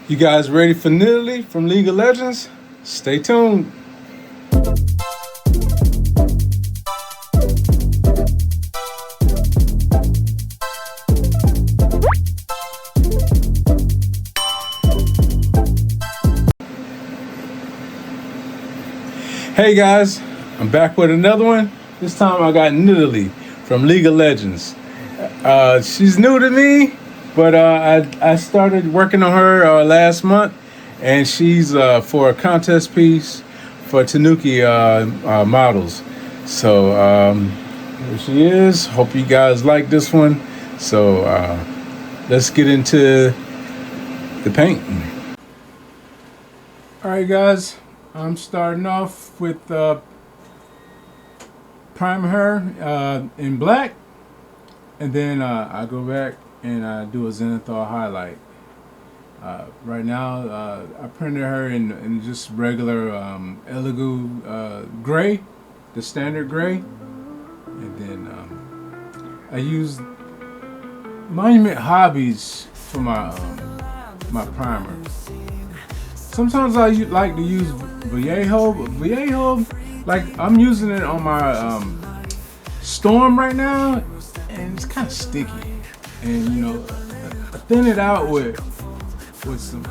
You guys ready for Nidalee from League of Legends? Stay tuned. Hey guys, I'm back with another one. This time I got Nidalee from League of Legends. She's new to me, but I started working on her last month, and she's for a contest piece for Tanuki models. So here she is. Hope you guys like this one. So let's get into the painting. All right, guys. I'm starting off with prime her in black, and then I go back and I do a zenithal highlight. Right now, I printed her in just regular elegoo gray, the standard gray, and then I used Monument Hobbies for my my primer. Sometimes I like to use Vallejo, but Vallejo, like I'm using it on my Storm right now, and it's kind of sticky. And you know, I thin it out with some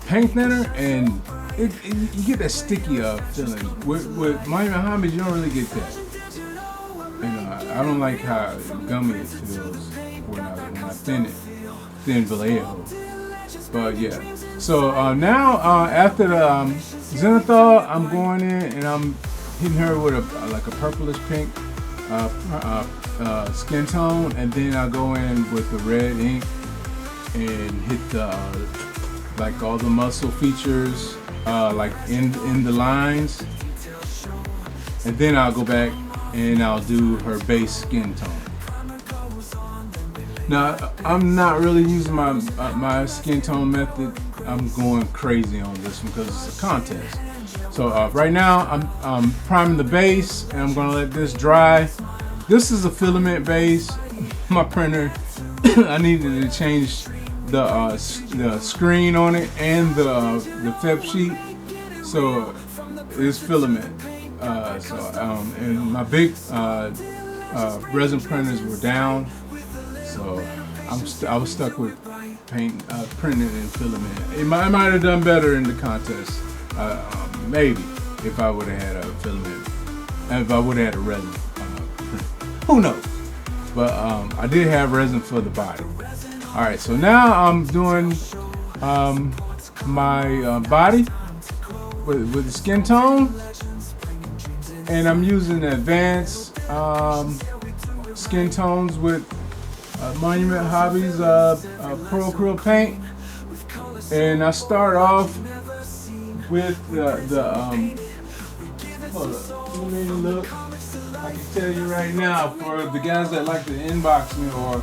paint thinner, and you get that sticky feeling. With Monument Hobbies, you don't really get that. And I don't like how gummy it feels when I thin it. Thin Vallejo. But yeah, so now after the zenithal, I'm going in and I'm hitting her with like a purplish pink skin tone, and then I go in with the red ink and hit like all the muscle features like in the lines, and then I'll go back and I'll do her base skin tone. Now, I'm not really using my skin tone method. I'm going crazy on this one because it's a contest. So right now, I'm priming the base, and I'm gonna let this dry. This is a filament base. My printer, I needed to change the screen on it and the feb sheet. So it's filament. And my big resin printers were down. So I was stuck with printing in filament. It might have done better in the contest, maybe, if I would have had a filament, if I would have had a resin print. Who knows? But I did have resin for the body. All right, so now I'm doing my body with the skin tone, and I'm using advanced skin tones with Monument Hobbies Pro Acrylic paint, and I start off with hold up, let me look. I can tell you right now, for the guys that like to inbox me or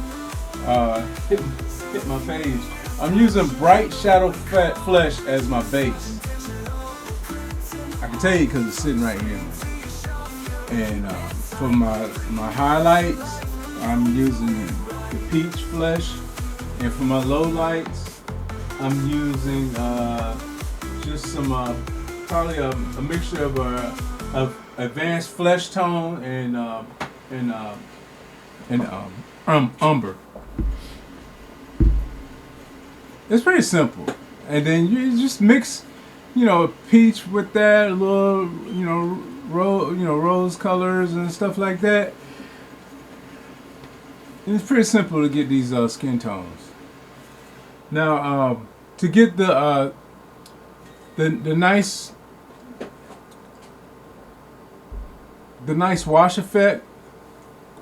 hit my page, I'm using Bright Shadow Flesh as my base. I can tell you because it's sitting right here. And for my highlights, I'm using the peach flesh, and for my low lights, I'm using just some probably a mixture of advanced flesh tone and umber. It's pretty simple, and then you just mix, peach with that, a little, rose colors and stuff like that. It's pretty simple to get these skin tones. Now, to get the nice wash effect,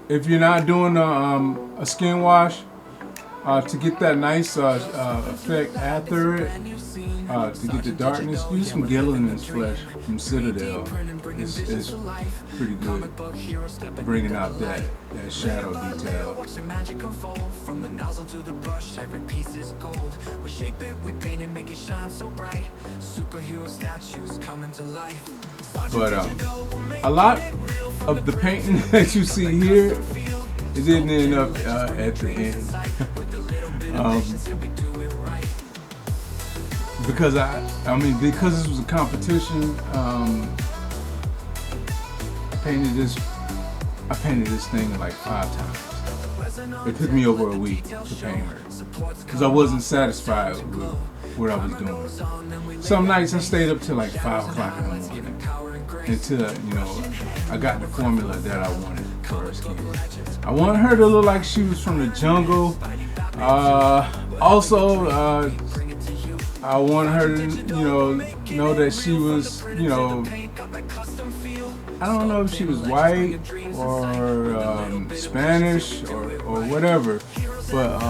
if you're not doing a skin wash, to get that nice effect after it, to get the darkness, use some Gilligan's flesh from Citadel. It's pretty good, bringing out that shadow detail. But a lot of the painting that you see here It didn't end up at the end. Because because this was a competition, I painted this thing like 5 times. It took me over a week to paint her because I wasn't satisfied with what I was doing. Some nights I stayed up till like 5 o'clock in the morning until I got the formula that I wanted for her skin. I want her to look like she was from the jungle. Also, I want her to know that she was I don't know if she was white or Spanish or whatever, but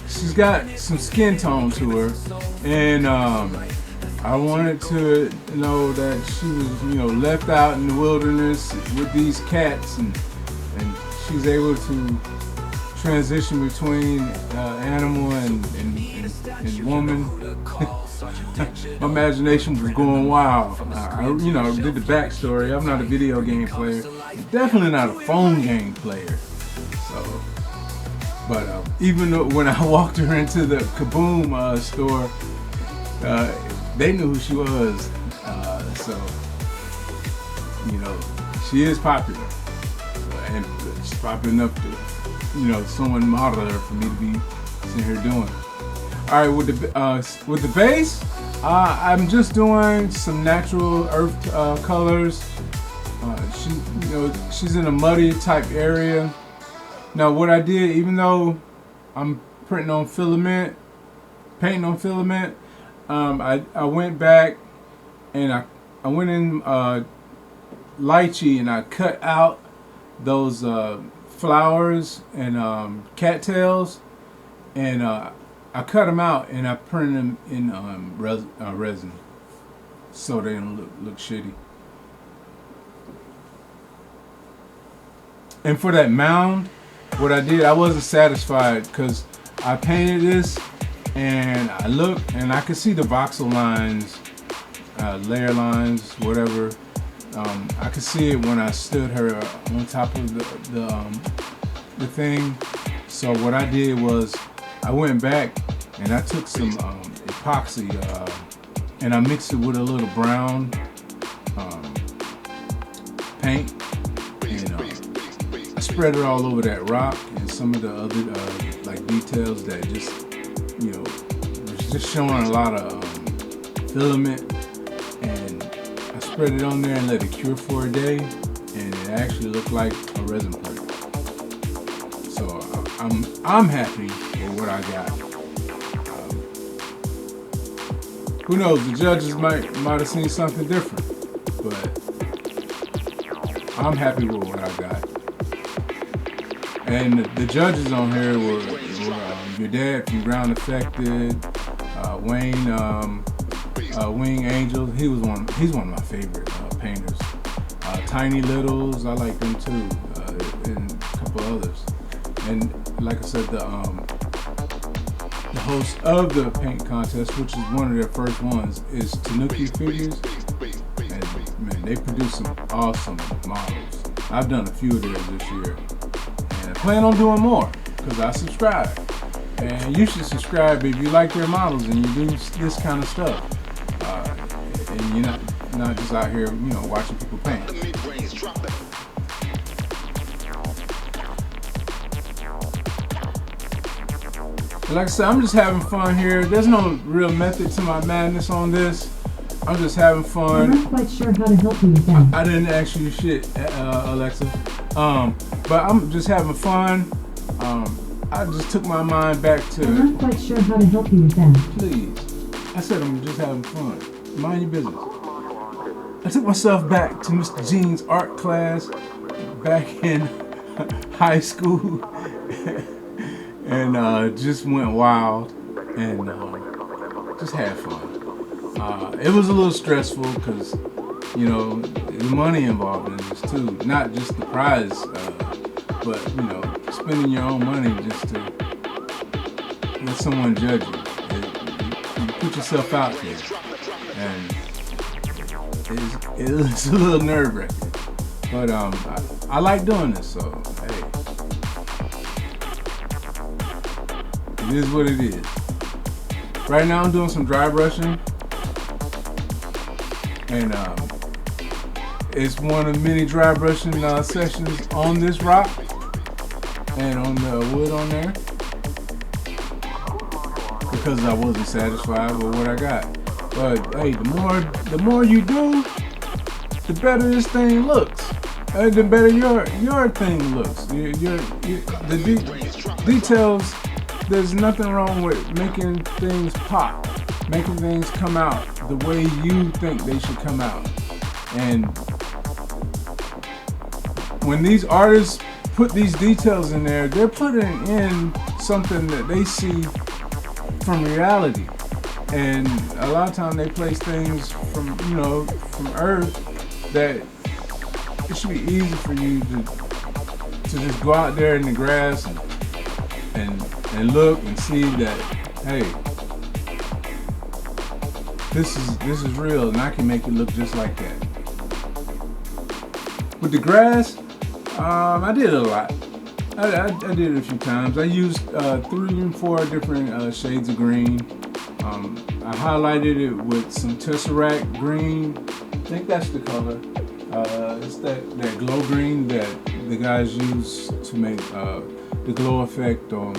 she's got some skin tone to her, and I wanted to know that she was left out in the wilderness with these cats, and she's able to transition between animal and woman. My imagination was going wild. I did the backstory. I'm not a video game player. Definitely not a phone game player. So, but even when I walked her into the Kaboom store, they knew who she was. So, she is popular, and she's popular enough to, someone model her for me to be sitting here doing. All right, with the base, I'm just doing some natural earth colors. She's in a muddy type area. Now, what I did, even though I'm painting on filament, I went back and I went in lychee and I cut out those flowers and cattails, and I cut them out and I printed them in resin so they don't look shitty. And for that mound, what I did, I wasn't satisfied because I painted this and I looked and I could see the voxel lines, layer lines, whatever. I could see it when I stood her on top of the thing. So what I did was I went back and I took some epoxy and I mixed it with a little brown paint, and I spread it all over that rock and some of the other like details that just was just showing a lot of filament, and I spread it on there and let it cure for a day, and it actually looked like a resin plate. So I'm happy with what I got. Who knows? The judges might have seen something different, but I'm happy with what I got. And the judges on here were your dad from Ground Affected, Wing Angel. He's one of my favorite painters. Tiny Littles, I like them too, and a couple others. And like I said, the host of the paint contest, which is one of their first ones, is Tanuki Figures, and man, they produce some awesome models. I've done a few of theirs this year, and I plan on doing more because I subscribe. And you should subscribe if you like their models and you do this kind of stuff, and you're not just out here, watching people paint. Like I said, I'm just having fun here. There's no real method to my madness on this. I'm just having fun. I'm not quite sure how to help you with that. I didn't ask you shit, Alexa. But I'm just having fun. I just took my mind back to... I'm not quite sure how to help you with that. Please. I said I'm just having fun. Mind your business. I took myself back to Mr. Jean's art class back in high school. And just went wild and just had fun. It was a little stressful because, the money involved in this too. Not just the prize, but, spending your own money just to let someone judge you. You put yourself out there, and it's a little nerve-wracking. But I like doing this, so hey, it is what it is. Right now I'm doing some dry brushing, and it's one of many dry brushing sessions on this rock and on the wood on there, because I wasn't satisfied with what I got. But hey, the more you do, the better this thing looks. The better your thing looks. The details. There's nothing wrong with making things pop, making things come out the way you think they should come out. And when these artists put these details in there, they're putting in something that they see from reality. And a lot of times they place things from Earth that it should be easy for you to just go out there in the grass and look and see that, hey, this is real, and I can make it look just like that. With the grass, I did a lot. I did it a few times. I used 3 and 4 different shades of green. I highlighted it with some tesseract green. I think that's the color. It's that glow green that the guys use to make the glow effect on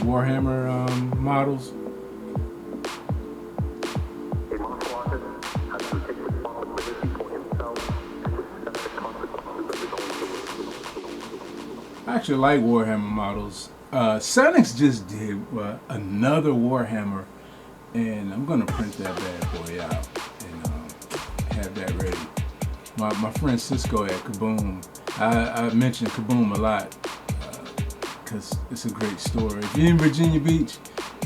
Warhammer models. I actually like Warhammer models. Sanix just did another Warhammer, and I'm gonna print that bad boy out and have that ready. My friend Cisco at Kaboom, I mentioned Kaboom a lot because it's a great store. If you're in Virginia Beach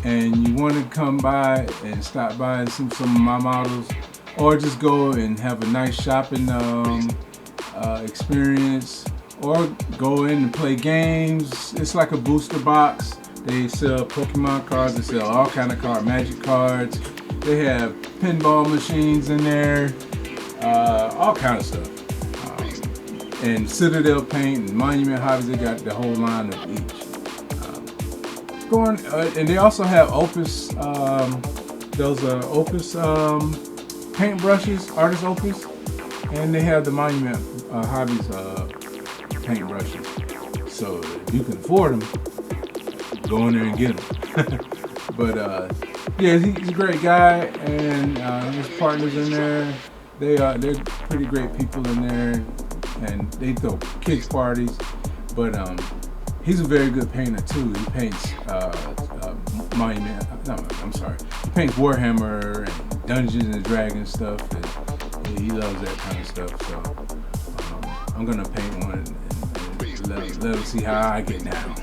and you want to come by and stop by and see some of my models, or just go and have a nice shopping experience, or go in and play games. It's like a booster box. They sell Pokemon cards, they sell all kind of magic cards. They have pinball machines in there, all kind of stuff. And Citadel paint and Monument Hobbies, they got the whole line of each. And they also have Opus, those Opus paint brushes, Artist Opus, and they have the Monument Hobbies paint brushes. So if you can afford them, go in there and get them. But yeah, he's a great guy, and his partners in there, they're pretty great people in there, and they throw kids parties. But he's a very good painter too. He paints he paints Warhammer and Dungeons and Dragons stuff, and he loves that kind of stuff. So I'm gonna paint one and let him see how I get down.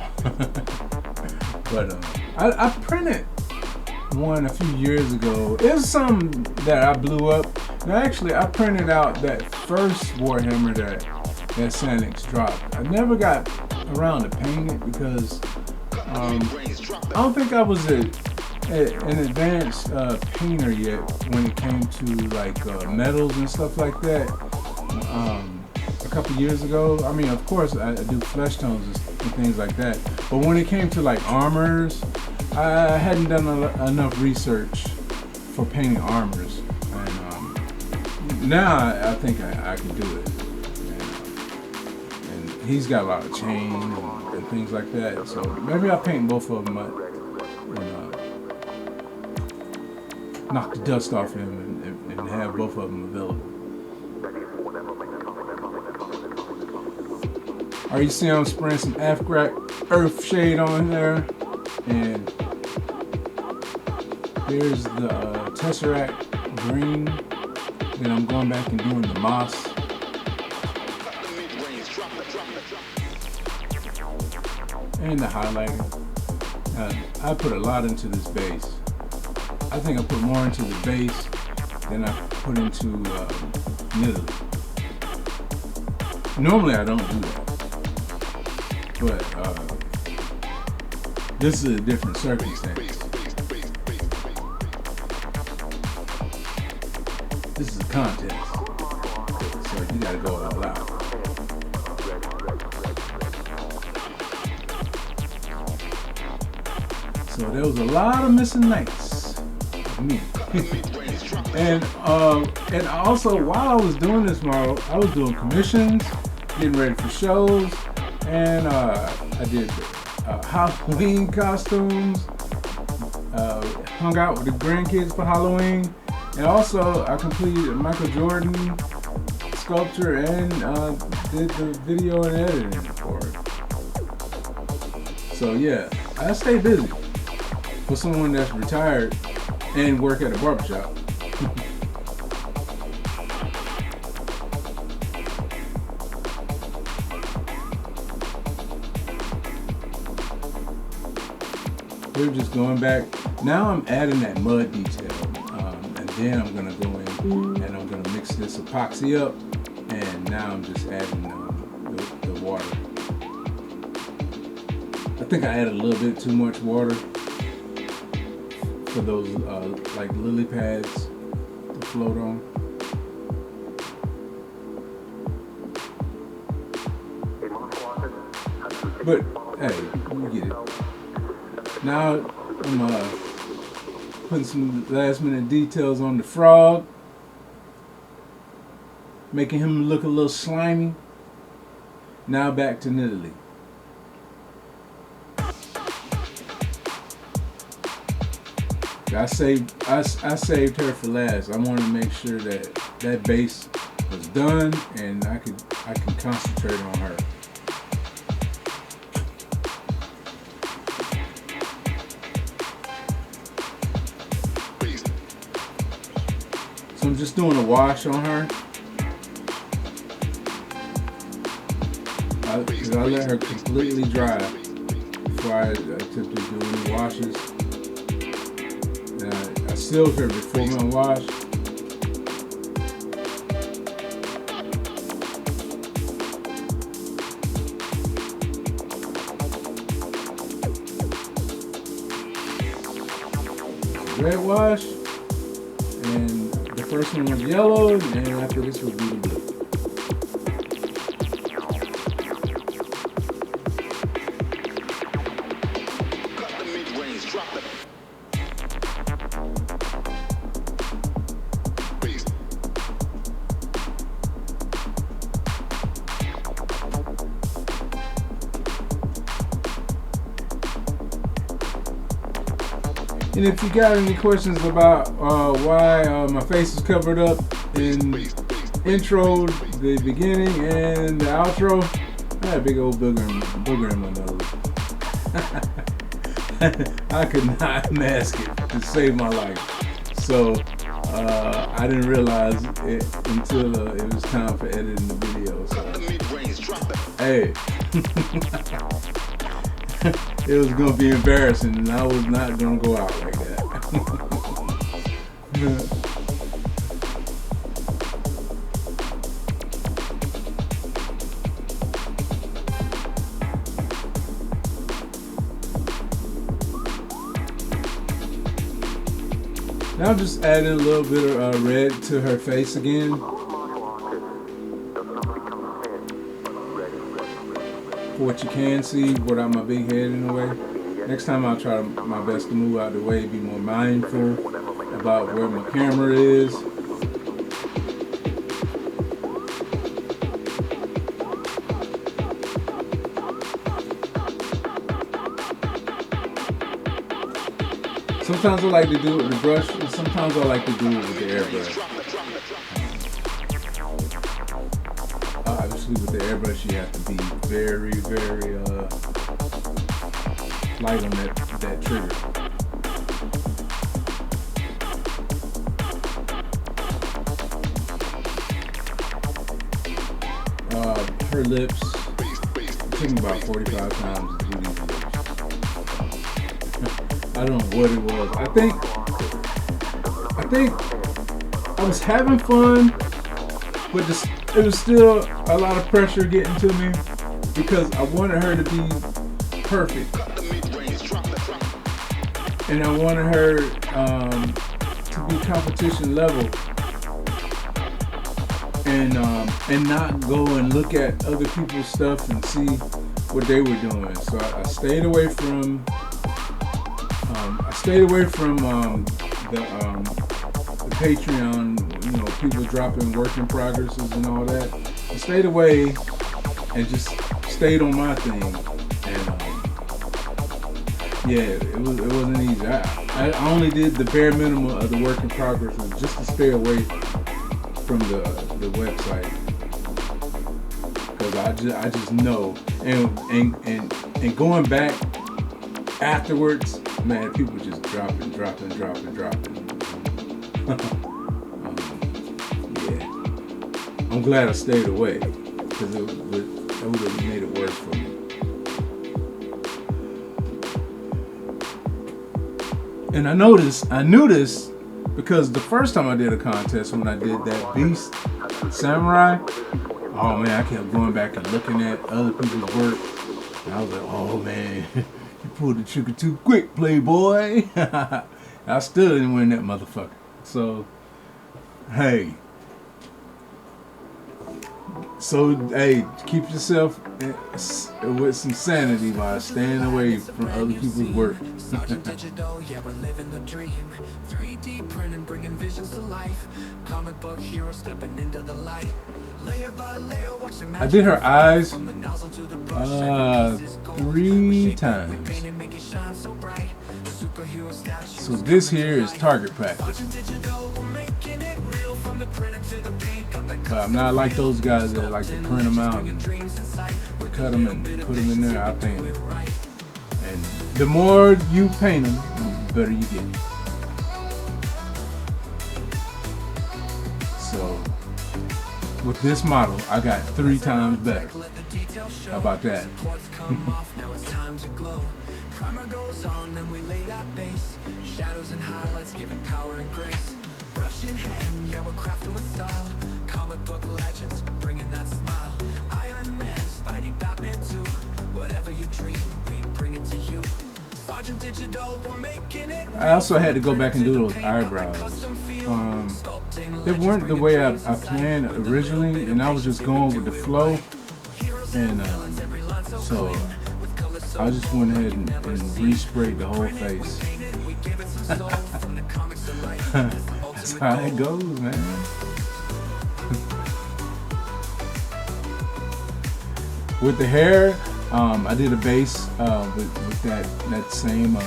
But I printed one a few years ago. It was something that I blew up. Now, actually, I printed out that first Warhammer that Sanix dropped. I never got around to painting it because I don't think I was an advanced painter yet when it came to like metals and stuff like that. A couple years ago, I mean, of course, I do flesh tones and things like that. But when it came to like armors, I hadn't done enough research for painting armors. And now I think I can do it. And he's got a lot of chain and things like that. So maybe I'll paint both of them and knock the dust off him and have both of them available. Are you seeing I'm spraying some Earth shade on there? And here's the Tesseract green. Then I'm going back and doing the moss. And the highlighting. I put a lot into this base. I think I put more into the base than I put into Nidalee. Normally I don't do that. But this is a different circumstance. This is a contest. So So you gotta go all out. So there was a lot of missing nights of me. and also while I was doing this model, I was doing commissions, getting ready for shows, and I did Halloween costumes, hung out with the grandkids for Halloween, and also I completed a Michael Jordan sculpture and did the video and editing for it. So yeah, I stay busy for someone that's retired and work at a barbershop. We're just going back. Now I'm adding that mud detail, and then I'm gonna go in and I'm gonna mix this epoxy up, and now I'm just adding the water. I think I added a little bit too much water for those like lily pads to float on. But hey, you get it. Now I'm putting some last minute details on the frog, making him look a little slimy. Now back to Nidalee. I saved her for last. I wanted to make sure that base was done and I can concentrate on her. So I'm just doing a wash on her. Because I let her completely dry before I attempted to do any washes. I sealed her before my wash. Red wash, and the first one was yellow, and after this will be the blue. And if you got any questions about why my face is covered up in intro, the beginning, and the outro, I had a big old booger in my nose. I could not mask it to save my life. So I didn't realize it until it was time for editing the video. So hey. It was going to be embarrassing, and I was not going to go out like that. Now I'm just adding a little bit of red to her face again. For what you can see without my big head in the way. Next time I'll try my best to move out of the way, be more mindful about where my camera is. Sometimes I like to do it with the brush, and sometimes I like to do it with the airbrush. Obviously with the airbrush you have to be very, very light on that trigger. Her lips, it took me about 45 times to do these lips. I don't know what it was. I think I was having fun, but it was still a lot of pressure getting to me because I wanted her to be perfect, and I wanted her to be competition level, and not go and look at other people's stuff and see what they were doing. So I stayed away from the Patreon, you know, people dropping work in progresses and all that. I stayed away and just stayed on my thing. And yeah, it wasn't easy. I only did the bare minimum of the work in progresses just to stay away from the website, because I just know, and going back afterwards, man, people just dropping. Yeah, I'm glad I stayed away, because it would have made it worse for me. And I knew this because the first time I did a contest, when I did that Beast Samurai, oh man, I kept going back and looking at other people's work, and I was like, oh man, you pulled the trigger too quick, playboy. I still didn't win that motherfucker. So, hey. Keep yourself with some sanity by staying away from other people's work. Digital, yeah, we're living the dream. 3D printing, bringing visions to life. Comic book hero stepping into the light. Layer by layer, watch the magic. I did her eyes 3 times. So this here is target practice. But I'm not like those guys that like to print them out and cut them and put them in there. I paint them. And the more you paint them, the better you get. So with this model, I got 3 times better. How about that? Primer goes on and we lay that base. Shadows and highlights giving power and grace. Brush in hand, yeah, we're crafting with style. Comic book legends, bringing that smile. Iron Man, Spidey, Batman too. Whatever you dream, we bring it to you. Sergeant Digital, we're making it. I also had to go back and do those eyebrows. They weren't the way I planned originally, and I was just going with the flow. And so I just went ahead and resprayed the whole face. That's how it goes, man. With the hair, I did a base with that same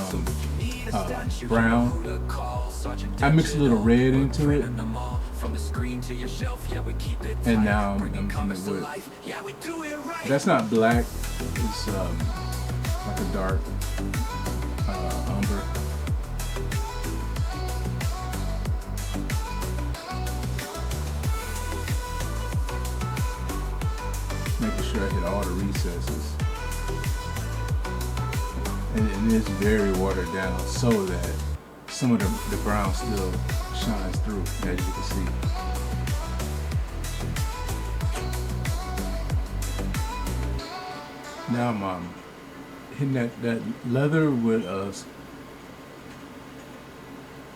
brown. I mixed a little red into it, and now I'm coming with. That's not black. It's like a dark umber. Making sure I hit all the recesses. And it is very watered down so that some of the brown still shines through, as you can see. Now I'm hitting that leather with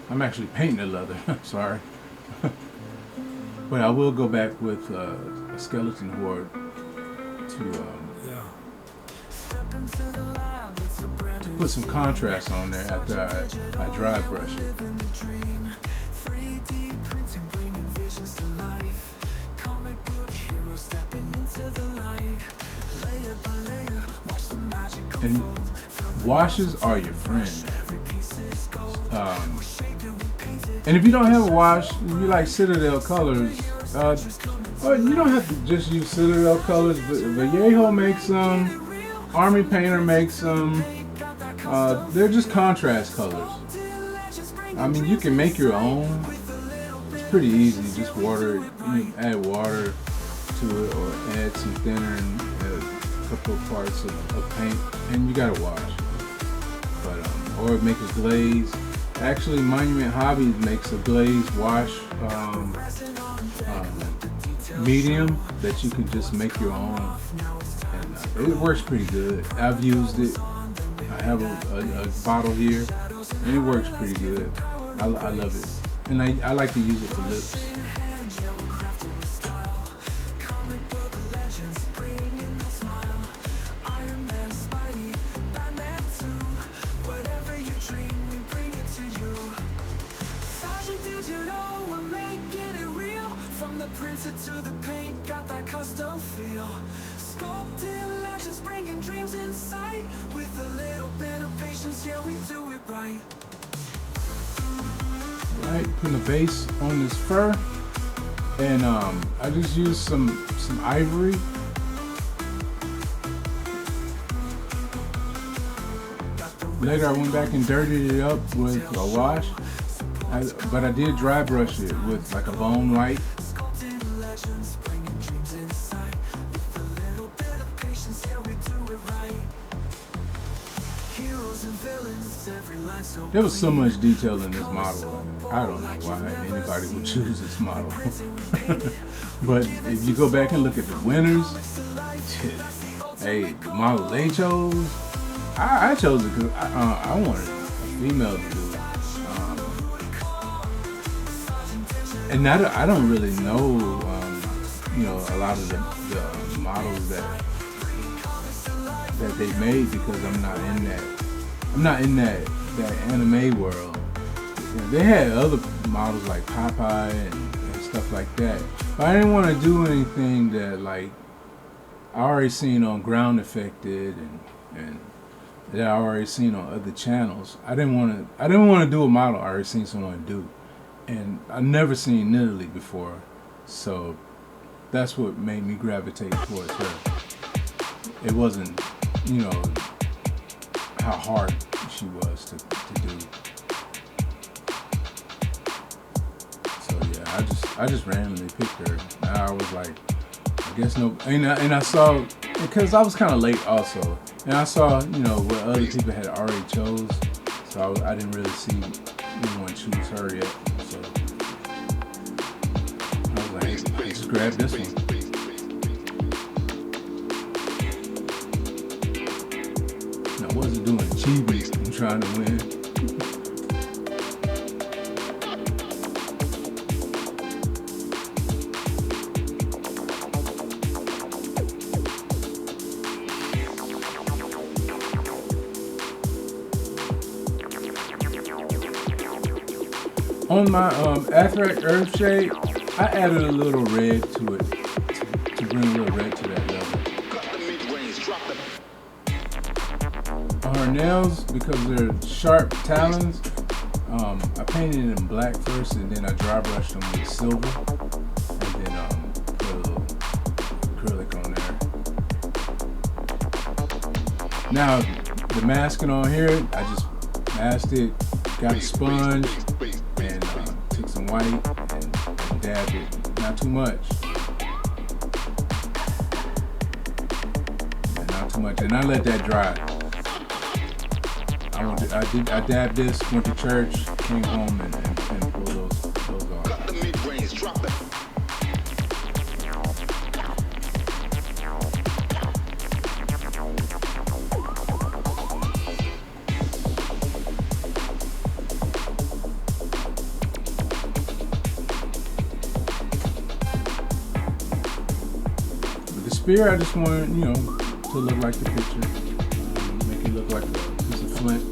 I'm actually painting the leather. Sorry. But I will go back with a skeleton horde to put some contrast on there after I dry brush it. And washes are your friend. And if you don't have a wash, if you like Citadel colors, or you don't have to just use Citadel colors, but Vallejo makes them, Army Painter makes them. They're just contrast colors. I mean, you can make your own. It's pretty easy. Just water it. You add water to it, or add some thinner and a couple of parts of paint, and you gotta wash. But or make a glaze. Actually, Monument Hobbies makes a glaze wash medium that you can just make your own, and it works pretty good. I've used it. I have a bottle here, and it works pretty good. I love it, and I like to use it for lips. light. With a little bit of patience, yeah, we do it right. Right, putting the base on this fur, and I just used some ivory. Later I went back and dirtied it up with a wash, but I did dry brush it with like a bone white. There was so much detail in this model. I don't know why anybody would choose this model. But if you go back and look at the winners, hey, the model they chose, I chose it because I wanted a female to do it. And I don't really know, a lot of the models that they made because I'm not in that anime world. They had other models like Popeye and stuff like that, but I didn't want to do anything that like I already seen on Ground Affected and that I already seen on other channels. I didn't want to do a model I already seen someone do, and I never seen Nidalee before, so that's what made me gravitate towards her. It wasn't, how hard she was to do. So yeah, I just randomly picked her. I was like, I guess no, and I saw, because I was kind of late also, and I saw what other people had already chose, so I didn't really see anyone choose her yet. So I was like, hey, just grab this one. I wasn't doing achievements and trying to win. On my Athrak Earth shade, I added a little red to it to bring a little red to that level. Her nails, because they're sharp talons, I painted it in black first, and then I dry brushed them with silver, and then put a little acrylic on there. Now the masking on here, I just masked it, got a sponge, and took some white and dabbed it, not too much. And not too much, and I let that dry. I dabbed this, went to church, came home, and pulled those off. With the spear, I just wanted, to look like the picture. Make it look like a piece of flint.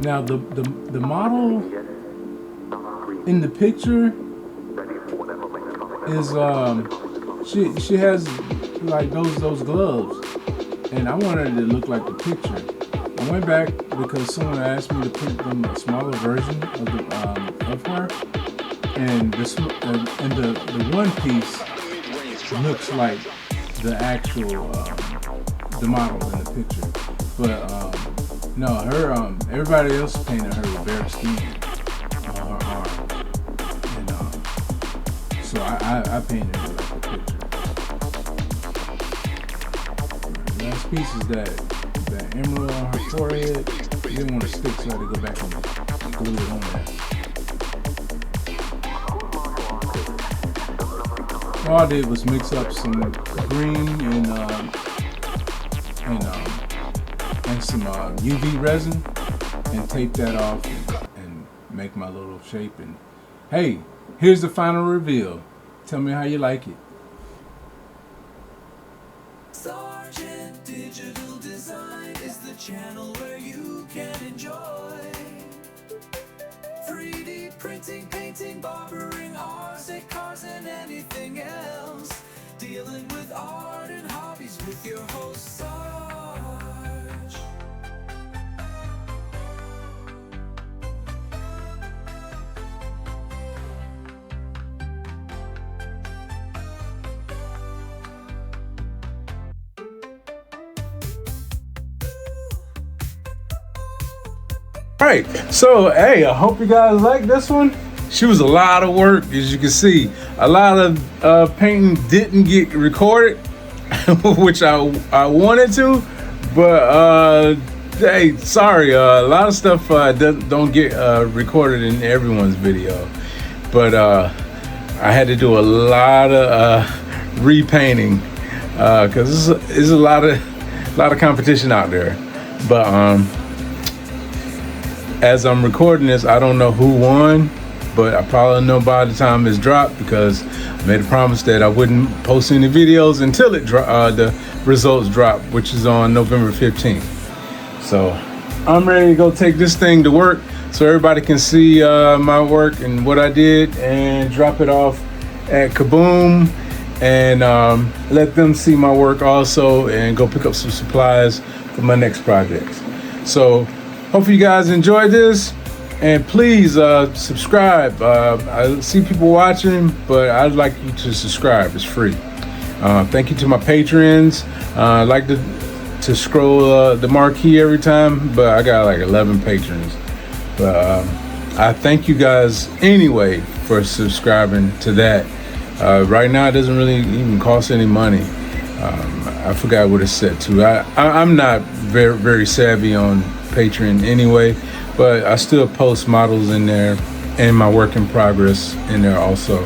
Now the model in the picture is she has like those gloves, and I wanted it to look like the picture. I went back because someone asked me to print them a smaller version of her, and the one piece looks like the actual the model in the picture, but no, her everybody else painted her with bare skin on her arm, and so I painted her like the picture. The last piece is that emerald on her forehead. You didn't want to stick, so I had to go back and glue it on there. All I did was mix up some green and some UV resin and tape that off and make my little shape. And hey, here's the final reveal. Tell me how you like it. Sergeant Digital Design is the channel where you can enjoy 3D printing, painting, barbering, ours, hate cars and anything else. Dealing with art and hobbies with your host Sarge. Right, so hey, I hope you guys like this one. She was a lot of work, as you can see. A lot of painting didn't get recorded, which I wanted to, but hey, sorry. A lot of stuff don't get recorded in everyone's video, but I had to do a lot of repainting because there's a lot of competition out there, but as I'm recording this, I don't know who won, but I probably know by the time it's dropped because I made a promise that I wouldn't post any videos until the results drop, which is on November 15th. So I'm ready to go take this thing to work so everybody can see my work and what I did, and drop it off at Kaboom, and let them see my work also, and go pick up some supplies for my next projects. So hope you guys enjoyed this, and please subscribe. I see people watching, but I'd like you to subscribe. It's free. Thank you to my patrons. I like to scroll the marquee every time, but I got like 11 patrons. But I thank you guys anyway for subscribing to that. Right now, it doesn't really even cost any money. I forgot what it's set to. I'm not very savvy on Patreon anyway, but I still post models in there and my work in progress in there also.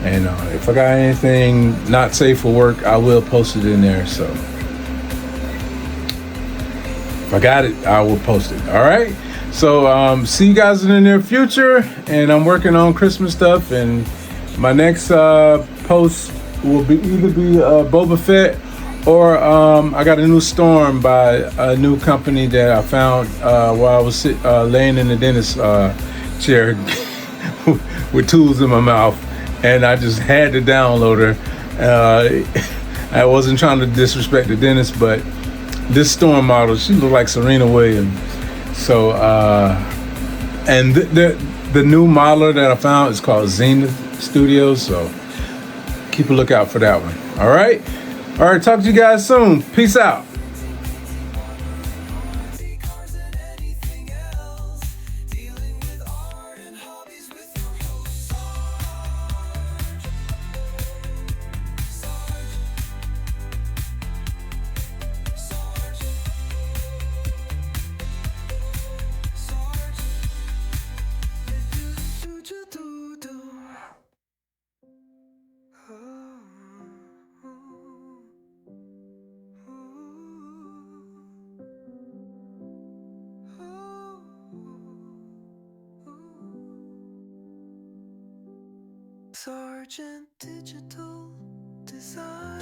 And if I got anything not safe for work, I will post it in there. So if I got it, I will post it. All right. So see you guys in the near future. And I'm working on Christmas stuff. And my next post will either be Boba Fett, or I got a new Storm by a new company that I found while I was laying in the dentist chair with tools in my mouth, and I just had to download her. I wasn't trying to disrespect the dentist, but this Storm model, she looked like Serena Williams. So, and the new modeler that I found is called Zenith Studios, so keep a lookout for that one. All right, talk to you guys soon. Peace out. Sergeant Digital Design.